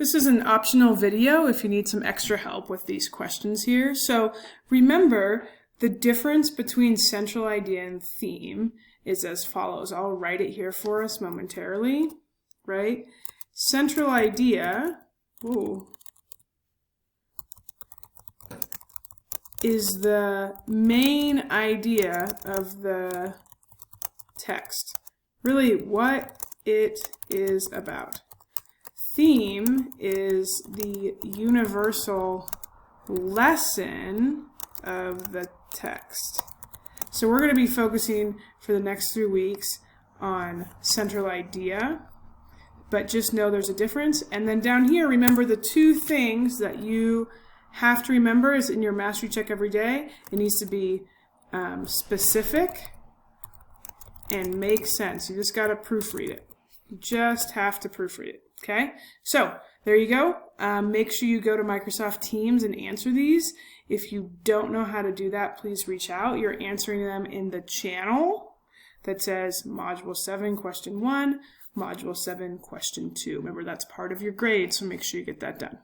This is an optional video if you need some extra help with these questions here. So remember, the difference between central idea and theme is as follows. I'll write it here for us momentarily, right? Central idea is the main idea of the text, really what it is about. Theme is the universal lesson of the text. So we're going to be focusing for the next 3 weeks on central idea, but just know there's a difference. And then down here, remember the 2 things that you have to remember is in your mastery check every day. It needs to be specific and make sense. You just got to proofread it. You just have to proofread it. Okay, so there you go. Make sure you go to Microsoft Teams and answer these. If you don't know how to do that, please reach out. You're answering them in the channel that says Module 7, Question 1, Module 7, Question 2. Remember, that's part of your grade, so make sure you get that done.